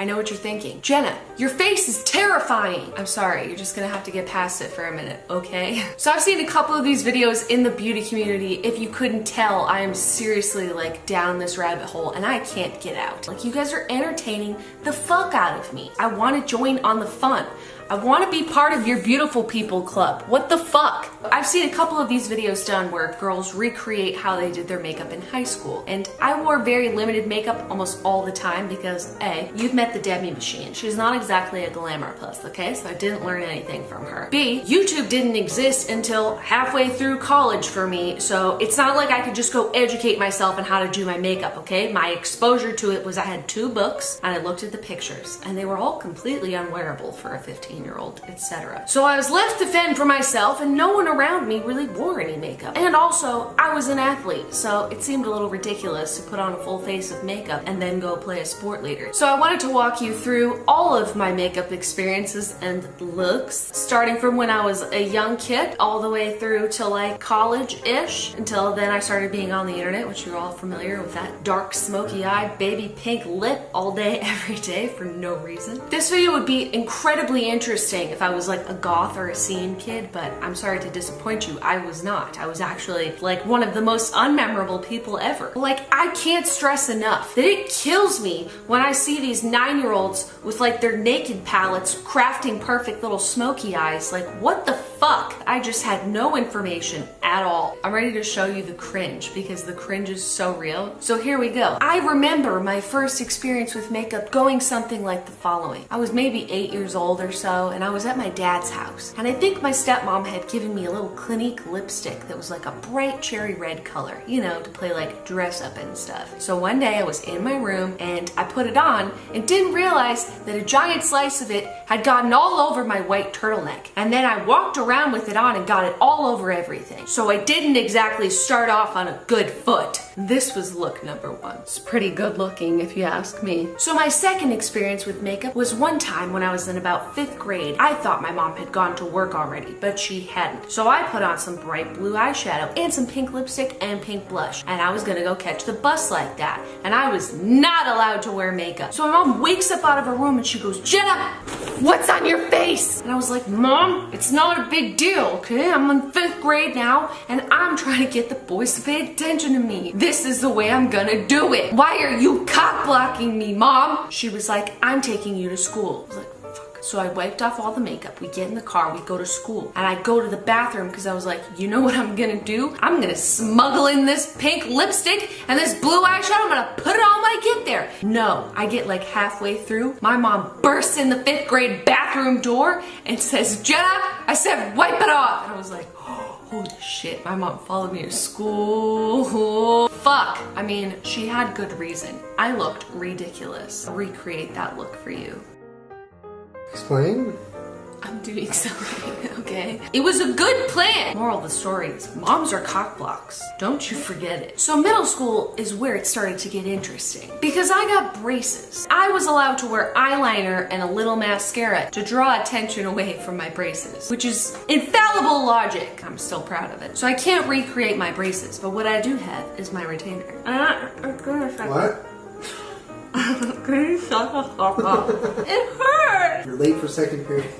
I know what you're thinking. Jenna, your face is terrifying. I'm sorry, you're just gonna have to get past it for a minute, okay? So I've seen a couple of these videos in the beauty community. If you couldn't tell, I am seriously like down this rabbit hole and I can't get out. Like, you guys are entertaining the fuck out of me. I wanna join on the fun. I want to be part of your beautiful people club. What the fuck? I've seen a couple of these videos done where girls recreate how they did their makeup in high school. And I wore very limited makeup almost all the time because A, you've met the Demi machine. She's not exactly a glamour puss, okay? So I didn't learn anything from her. B, YouTube didn't exist until halfway through college for me. So it's not like I could just go educate myself on how to do my makeup, okay? My exposure to it was I had 2 books and I looked at the pictures and they were all completely unwearable for a 15-year-old, etc. So I was left to fend for myself and no one around me really wore any makeup. And also, I was an athlete, so it seemed a little ridiculous to put on a full face of makeup and then go play a sport later. So I wanted to walk you through all of my makeup experiences and looks, starting from when I was a young kid all the way through to like college-ish, until then I started being on the internet, which you're all familiar with that dark smoky eye, baby pink lip all day, every day for no reason. This video would be incredibly interesting if I was like a goth or a scene kid, but I'm sorry to disappoint you, I was not. I was actually like one of the most unmemorable people ever. Like, I can't stress enough that it kills me when I see these 9-year-olds with like their naked palettes crafting perfect little smoky eyes. Like, what the fuck? I just had no information at all. I'm ready to show you the cringe because the cringe is so real. So here we go. I remember my first experience with makeup going something like the following. I was maybe 8 years old or so, and I was at my dad's house. And I think my stepmom had given me a little Clinique lipstick that was like a bright cherry red color, you know, to play like dress up and stuff. So one day I was in my room and I put it on and didn't realize that a giant slice of it had gotten all over my white turtleneck. And then I walked around with it on and got it all over everything. So I didn't exactly start off on a good foot. This was look number 1. It's pretty good looking if you ask me. So my second experience with makeup was one time when I was in about 5th grade. I thought my mom had gone to work already, but she hadn't. So I put on some bright blue eyeshadow and some pink lipstick and pink blush. And I was gonna go catch the bus like that. And I was not allowed to wear makeup. So my mom wakes up out of her room and she goes, "Jenna, what's on your face?" And I was like, "Mom, it's not a big deal, okay? I'm in 5th grade now and I'm trying to get the boys to pay attention to me. This is the way I'm gonna do it. Why are you cock blocking me, Mom?" She was like, "I'm taking you to school." I was like, so I wiped off all the makeup, we get in the car, we go to school, and I go to the bathroom because I was like, you know what I'm gonna do? I'm gonna smuggle in this pink lipstick and this blue eyeshadow, I'm gonna put it on when I get there. No, I get like halfway through, my mom bursts in the 5th grade bathroom door and says, "Jenna, I said wipe it off." And I was like, holy shit, my mom followed me to school. Fuck. I mean, she had good reason. I looked ridiculous. I'll recreate that look for you. Explain? I'm doing something, okay? It was a good plan! Moral of the story is moms are cock blocks. Don't you forget it. So middle school is where it started to get interesting. Because I got braces. I was allowed to wear eyeliner and a little mascara to draw attention away from my braces, which is infallible logic. I'm still proud of it. So I can't recreate my braces, but what I do have is my retainer. What? Can you shut the fuck up? It hurts! You're late for 2nd period.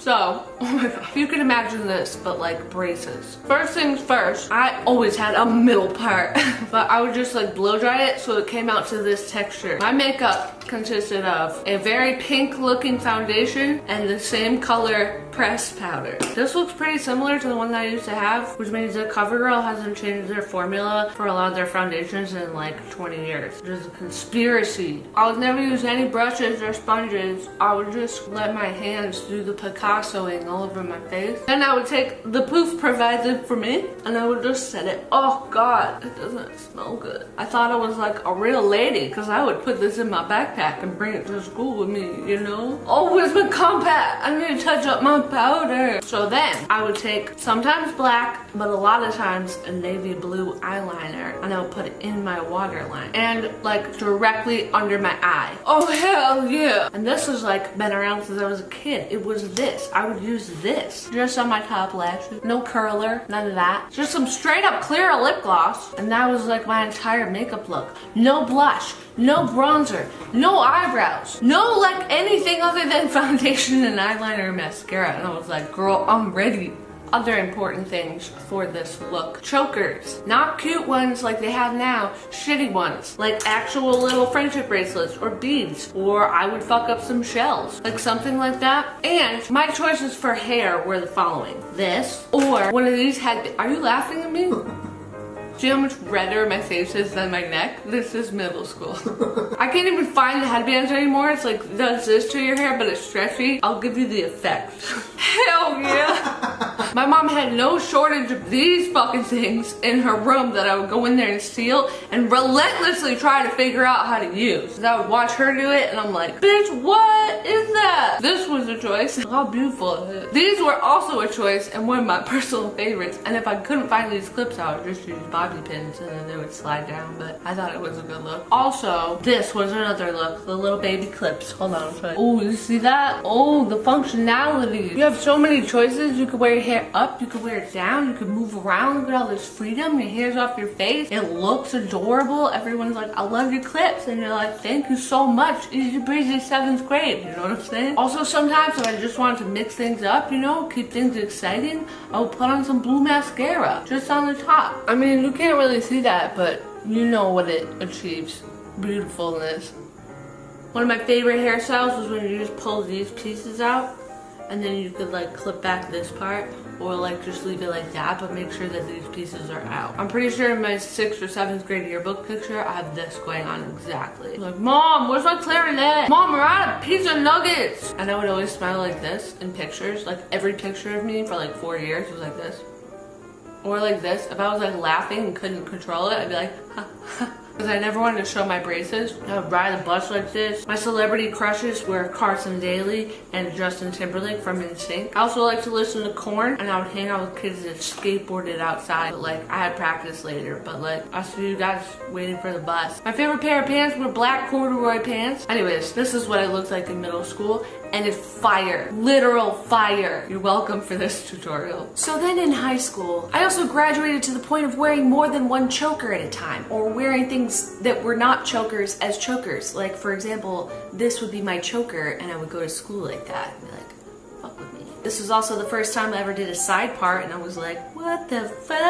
So, oh my god, you can imagine this, but like braces. First things first, I always had a middle part, but I would just like blow dry it so it came out to this texture. My makeup consisted of a very pink looking foundation and the same color pressed powder. This looks pretty similar to the one that I used to have, which means that CoverGirl hasn't changed their formula for a lot of their foundations in like 20 years. There's a conspiracy. I would never use any brushes or sponges. I would just let my hands do the Picassoing all over my face. Then I would take the poof provided for me and I would just set it. Oh god, it doesn't smell good. I thought I was like a real lady because I would put this in my backpack and bring it to school with me, you know? Oh, where's my compact? I need to touch up my powder. So then I would take sometimes black, but a lot of times a navy blue eyeliner, and I would put it in my waterline and like directly under my eye. Oh hell yeah. And this has like been around since I was a kid. It was this. I would use this just on my top lashes. No curler, none of that. Just some straight up clear lip gloss. And that was like my entire makeup look. No blush, no bronzer, no eyebrows, no like anything other than foundation and eyeliner and mascara. And I was like, girl, I'm ready. Other important things for this look. Chokers. Not cute ones like they have now. Shitty ones. Like actual little friendship bracelets or beads. Or I would fuck up some shells. Like something like that. And my choices for hair were the following. This or one of these had... Are you laughing at me? See how much redder my face is than my neck? This is middle school. I can't even find the headbands anymore. It's like, does this to your hair, but it's stretchy. I'll give you the effect. Hell yeah. My mom had no shortage of these fucking things in her room that I would go in there and steal and relentlessly try to figure out how to use. I would watch her do it and I'm like, bitch, what is that? This was a choice. How beautiful is it? These were also a choice and one of my personal favorites. And if I couldn't find these clips, I would just use bobby pins and then they would slide down, but I thought it was a good look. Also, this was another look, the little baby clips. Hold on, oh, you see that? Oh, the functionality. You have so many choices. You could wear your hair up, you could wear it down, you could move around, look at all this freedom, your hair's off your face, it looks adorable. Everyone's like, I love your clips, and you're like, thank you so much. Easy breezy 7th grade, you know what I'm saying? Also, sometimes if I just wanted to mix things up, you know, keep things exciting, I would put on some blue mascara, just on the top. I mean, you can't really see that, but you know what it achieves. Beautifulness. One of my favorite hairstyles was when you just pull these pieces out and then you could like clip back this part or like just leave it like that, but make sure that these pieces are out. I'm pretty sure in my 6th or 7th grade yearbook picture, I have this going on exactly. Like, Mom, where's my clarinet? Mom, we're out of pizza nuggets. And I would always smile like this in pictures. Like every picture of me for like 4 years was like this. Or like this. If I was like laughing and couldn't control it, I'd be like, ha, ha. Because I never wanted to show my braces. I would ride a bus like this. My celebrity crushes were Carson Daly and Justin Timberlake from NSYNC. I also like to listen to Korn, and I would hang out with kids that skateboarded outside. But like, I had practice later, but like, I see you guys waiting for the bus. My favorite pair of pants were black corduroy pants. Anyways, this is what I looked like in middle school. And it's fire. Literal fire. You're welcome for this tutorial. So then in high school, I also graduated to the point of wearing more than one choker at a time, or wearing things that were not chokers as chokers. Like for example, this would be my choker and I would go to school like that and be like, fuck with me. This was also the first time I ever did a side part and I was like, what the fuck?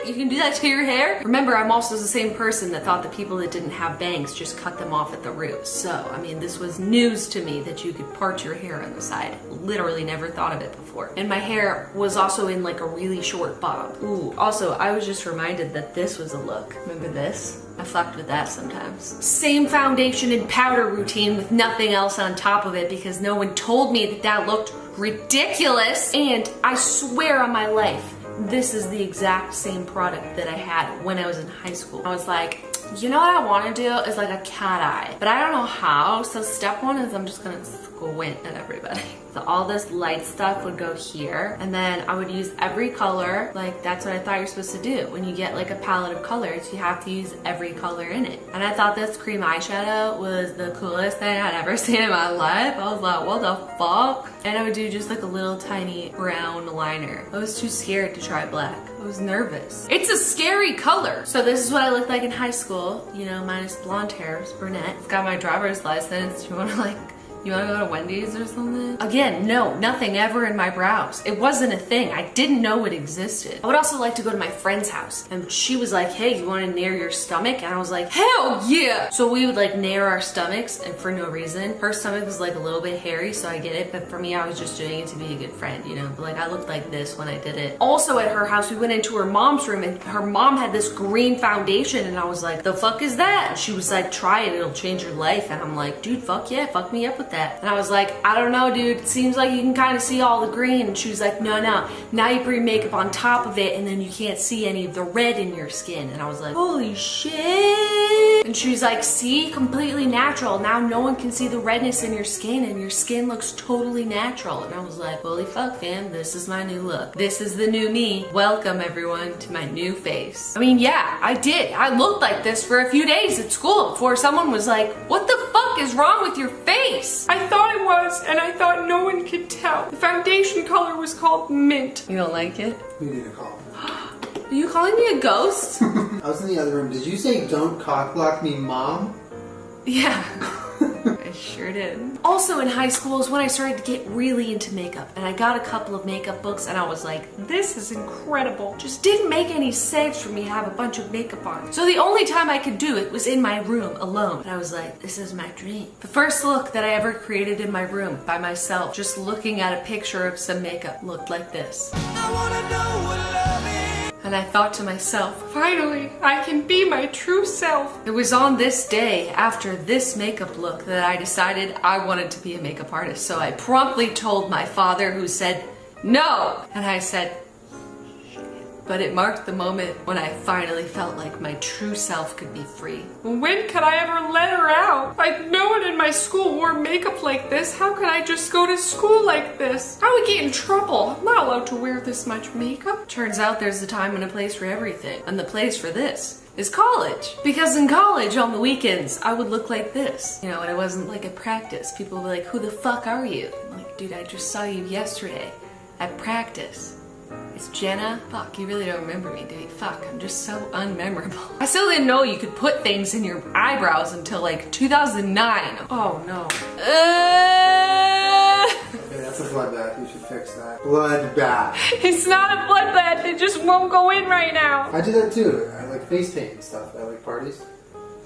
You can do that to your hair? Remember, I'm also the same person that thought that people that didn't have bangs just cut them off at the roots. So, I mean, this was news to me that you could part your hair on the side. Literally never thought of it before. And my hair was also in like a really short bob. Ooh, also, I was just reminded that this was a look. Remember this? I fucked with that sometimes. Same foundation and powder routine with nothing else on top of it because no one told me that that looked ridiculous. And I swear on my life, this is the exact same product that I had when I was in high school. I was like, you know what I want to do is like a cat eye, but I don't know how. So step one is I'm just gonna squint at everybody. So all this light stuff would go here, and then I would use every color. Like that's what I thought you're supposed to do. When you get like a palette of colors, you have to use every color in it. And I thought this cream eyeshadow was the coolest thing I'd ever seen in my life. I was like, what the fuck? And I would do just like a little tiny brown liner. I was too scared to try black. I was nervous. It's a scary color. So this is what I looked like in high school, you know, minus blonde hair, brunette. I've got my driver's license. You wanna go to Wendy's or something? Again, no, nothing ever in my brows. It wasn't a thing. I didn't know it existed. I would also like to go to my friend's house, and she was like, hey, you wanna nair your stomach? And I was like, hell yeah! So we would like nair our stomachs, and for no reason. Her stomach was like a little bit hairy, so I get it, but for me, I was just doing it to be a good friend, you know? But like, I looked like this when I did it. Also at her house, we went into her mom's room, and her mom had this green foundation, and I was like, the fuck is that? And she was like, try it, it'll change your life. And I'm like, dude, fuck yeah, fuck me up with that. And I was like, I don't know, dude, it seems like you can kind of see all the green. And she was like, no, now you put your makeup on top of it and then you can't see any of the red in your skin. And I was like, holy shit. And she's like, see, completely natural. Now no one can see the redness in your skin and your skin looks totally natural. And I was like, holy fuck, fam, this is my new look. This is the new me. Welcome everyone to my new face. I mean, yeah, I did. I looked like this for a few days at school before someone was like, what the fuck is wrong with your face? I thought it was, and I thought no one could tell. The foundation color was called mint. You don't like it? We need a call. Are you calling me a ghost? I was in the other room. Did you say don't cock block me, Mom? Yeah. I sure did. Also in high school is when I started to get really into makeup, and I got a couple of makeup books and I was like, this is incredible. Just didn't make any sense for me to have a bunch of makeup on. So the only time I could do it was in my room alone. And I was like, this is my dream. The first look that I ever created in my room by myself, just looking at a picture of some makeup, looked like this. I wanna know what love is. And I thought to myself, finally, I can be my true self. It was on this day after this makeup look that I decided I wanted to be a makeup artist. So I promptly told my father, who said, no. And I said, but it marked the moment when I finally felt like my true self could be free. When could I ever let her out? Like, no one in my school wore makeup like this. How could I just go to school like this? I would get in trouble. I'm not allowed to wear this much makeup. Turns out there's a time and a place for everything. And the place for this is college. Because in college, on the weekends, I would look like this. You know, and it wasn't like a practice. People would be like, who the fuck are you? I'm like, dude, I just saw you yesterday at practice. It's Jenna. Fuck, you really don't remember me, do you? Fuck, I'm just so unmemorable. I still didn't know you could put things in your eyebrows until like 2009. Oh no. Okay, that's a bloodbath. You should fix that. Bloodbath. It's not a bloodbath. It just won't go in right now. I do that too. I like face paint and stuff. I like parties.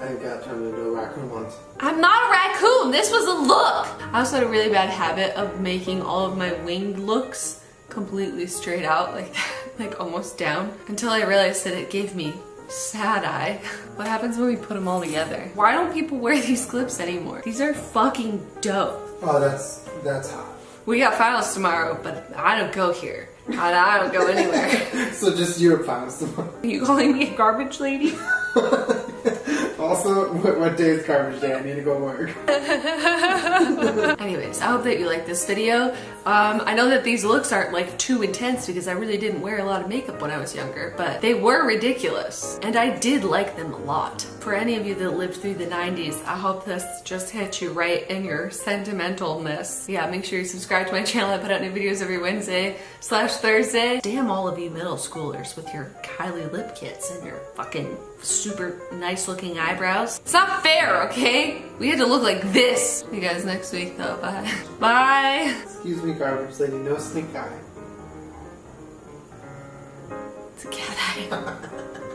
I got turned into a raccoon once. I'm not a raccoon. This was a look. I also had a really bad habit of making all of my winged looks completely straight out like that, like almost down, until I realized that it gave me sad eye. What happens when we put them all together? Why don't people wear these clips anymore? These are fucking dope. Oh, that's hot. We got finals tomorrow, but I don't go here. I don't go anywhere. So just Europe finals tomorrow. Are you calling me a garbage lady? Also, what day is garbage day? I need to go work. Anyways, I hope that you like this video. I know that these looks aren't like too intense because I really didn't wear a lot of makeup when I was younger, but they were ridiculous. And I did like them a lot. For any of you that lived through the 90s, I hope this just hit you right in your sentimentalness. Yeah, make sure you subscribe to my channel. I put out new videos every Wednesday/Thursday. Damn all of you middle schoolers with your Kylie lip kits and your fucking super nice looking eyebrows. It's not fair, okay? We had to look like this. See you guys next week though, bye. Bye. Excuse me, garbage lady, no stink eye. It's a cat eye.